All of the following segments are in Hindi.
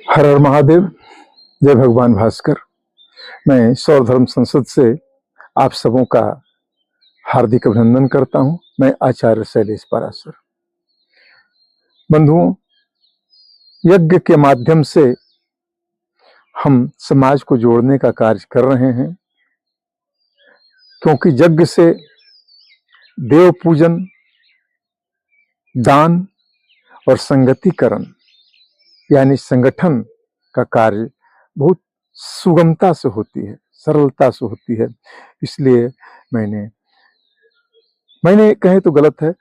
हर हर महादेव। जय भगवान भास्कर। मैं सौर धर्म संसद से आप सबों का हार्दिक अभिनंदन करता हूं। मैं आचार्य शैलेश पराशर। बंधुओं, यज्ञ के माध्यम से हम समाज को जोड़ने का कार्य कर रहे हैं, क्योंकि यज्ञ से देव पूजन, दान और संगतिकरण यानी संगठन का कार्य बहुत सुगमता से होती है, सरलता से होती है। इसलिए मैंने कहे तो गलत है,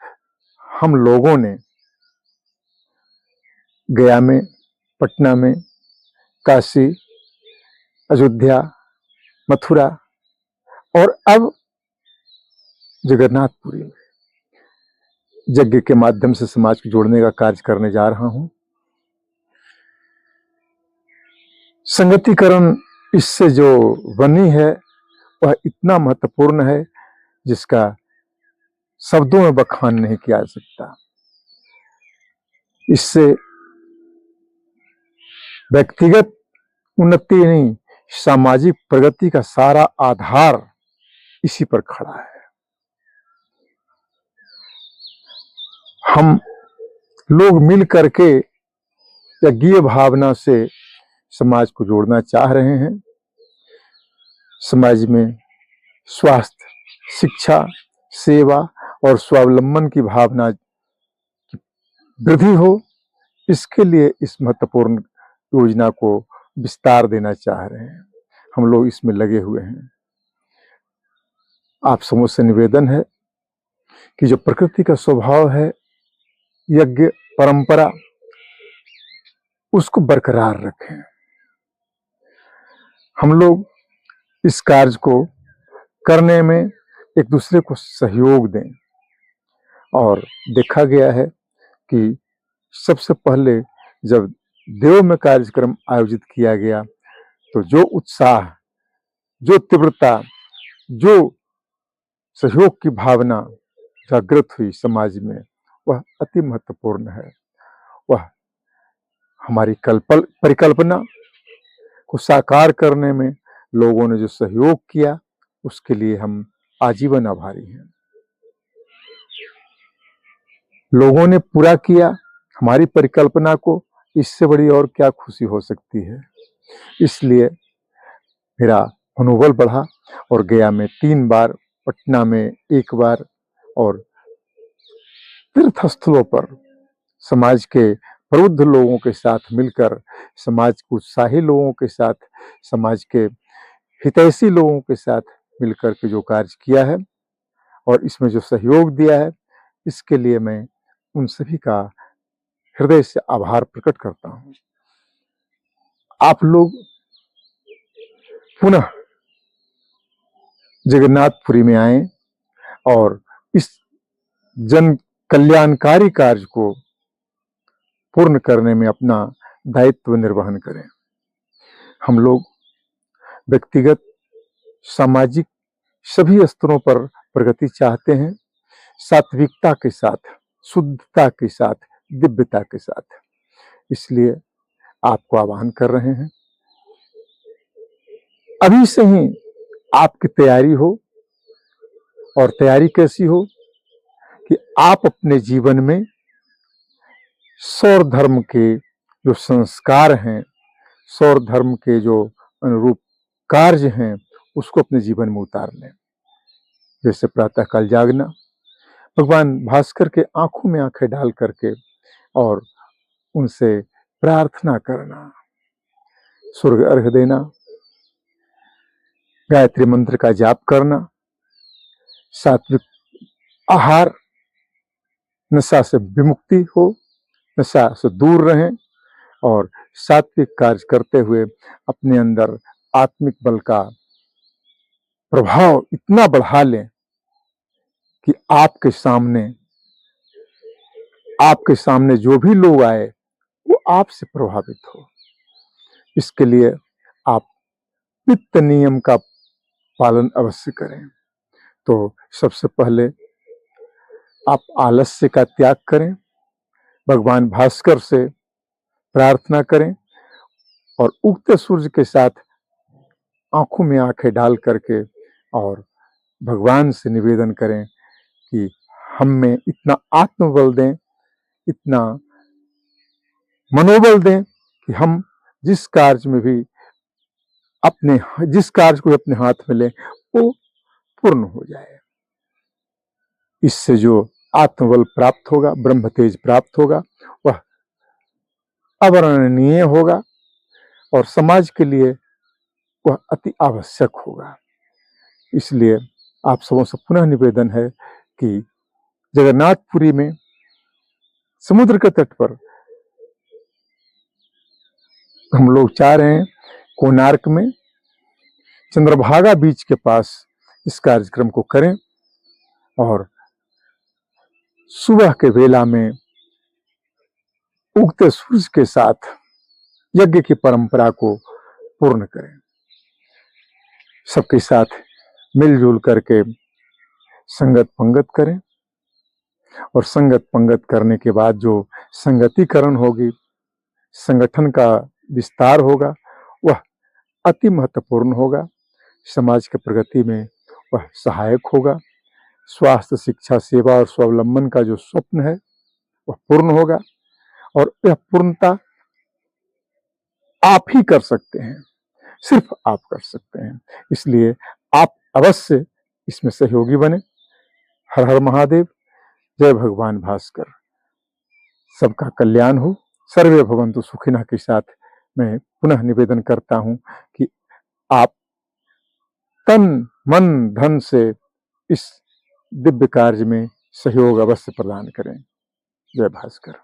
हम लोगों ने गया में, पटना में, काशी, अयोध्या, मथुरा और अब जगन्नाथपुरी में यज्ञ के माध्यम से समाज को जोड़ने का कार्य करने जा रहा हूं। संगतिकरण इससे जो बनी है वह इतना महत्वपूर्ण है जिसका शब्दों में बखान नहीं किया जा सकता। इससे व्यक्तिगत उन्नति नहीं, सामाजिक प्रगति का सारा आधार इसी पर खड़ा है। हम लोग मिल करके यज्ञीय भावना से समाज को जोड़ना चाह रहे हैं। समाज में स्वास्थ्य, शिक्षा, सेवा और स्वावलंबन की भावना की वृद्धि हो, इसके लिए इस महत्वपूर्ण योजना को विस्तार देना चाह रहे हैं। हम लोग इसमें लगे हुए हैं। आप समूह से निवेदन है कि जो प्रकृति का स्वभाव है, यज्ञ परंपरा, उसको बरकरार रखें। हम लोग इस कार्य को करने में एक दूसरे को सहयोग दें। और देखा गया है कि सबसे पहले जब देव में कार्यक्रम आयोजित किया गया तो जो उत्साह, जो तीव्रता, जो सहयोग की भावना जागृत हुई समाज में, वह अति महत्वपूर्ण है। वह हमारी परिकल्पना को साकार करने में लोगों ने जो सहयोग किया, उसके लिए हम आजीवन आभारी हैं। लोगों ने पूरा किया हमारी परिकल्पना को, इससे बड़ी और क्या खुशी हो सकती है। इसलिए मेरा मनोबल बढ़ा और गया में 3 बार, पटना में 1 बार और तीर्थ स्थलों पर समाज के प्रबुद्ध लोगों के साथ मिलकर, समाज के उत्साही लोगों के साथ, समाज के हितैषी लोगों के साथ मिलकर के जो कार्य किया है और इसमें जो सहयोग दिया है, इसके लिए मैं उन सभी का हृदय से आभार प्रकट करता हूं। आप लोग पुनः जगन्नाथपुरी में आए और इस जन कल्याणकारी कार्य को पूर्ण करने में अपना दायित्व निर्वहन करें। हम लोग व्यक्तिगत, सामाजिक सभी स्तरों पर प्रगति चाहते हैं, सात्विकता के साथ, शुद्धता के साथ, दिव्यता के साथ। इसलिए आपको आह्वान कर रहे हैं, अभी से ही आपकी तैयारी हो। और तैयारी कैसी हो कि आप अपने जीवन में सौर धर्म के जो संस्कार हैं, सौर धर्म के जो अनुरूप कार्य हैं, उसको अपने जीवन में उतार लें। जैसे प्रातःकाल जागना, भगवान भास्कर के आंखों में आंखें डाल करके और उनसे प्रार्थना करना, स्वर्ग अर्घ देना, गायत्री मंत्र का जाप करना, सात्विक आहार, नशा से विमुक्ति हो, नशा से दूर रहें और सात्विक कार्य करते हुए अपने अंदर आत्मिक बल का प्रभाव इतना बढ़ा लें कि आपके सामने जो भी लोग आए वो आपसे प्रभावित हो। इसके लिए आप नित्य नियम का पालन अवश्य करें। तो सबसे पहले आप आलस्य का त्याग करें, भगवान भास्कर से प्रार्थना करें, और उगते सूर्य के साथ आंखों में आंखें डाल करके और भगवान से निवेदन करें कि हम में इतना आत्मबल दें, इतना मनोबल दें कि हम जिस कार्य में भी जिस कार्य को अपने हाथ में लें वो पूर्ण हो जाए। इससे जो आत्मबल प्राप्त होगा, ब्रह्म तेज प्राप्त होगा, वह अवर्णनीय होगा और समाज के लिए वह अति आवश्यक होगा। इसलिए आप सबों से पुनः निवेदन है कि जगन्नाथपुरी में समुद्र के तट पर हम लोग चाह रहे हैं, कोणार्क में चंद्रभागा बीच के पास इस कार्यक्रम को करें और सुबह के वेला में उगते सूरज के साथ यज्ञ की परंपरा को पूर्ण करें। सबके साथ मिलजुल करके संगत पंगत करें और संगत पंगत करने के बाद जो संगतिकरण होगी, संगठन का विस्तार होगा, वह अति महत्वपूर्ण होगा। समाज के प्रगति में वह सहायक होगा। स्वास्थ्य, शिक्षा, सेवा और स्वावलंबन का जो स्वप्न है वह पूर्ण होगा और यह पूर्णता आप ही कर सकते हैं, सिर्फ आप कर सकते हैं। इसलिए आप अवश्य इसमें सहयोगी बने। हर हर महादेव। जय भगवान भास्कर। सबका कल्याण हो। सर्वे भवन्तु सुखिनः के साथ मैं पुनः निवेदन करता हूं कि आप तन मन धन से इस दिव्य कार्य में सहयोग अवश्य प्रदान करें। जय भास्कर।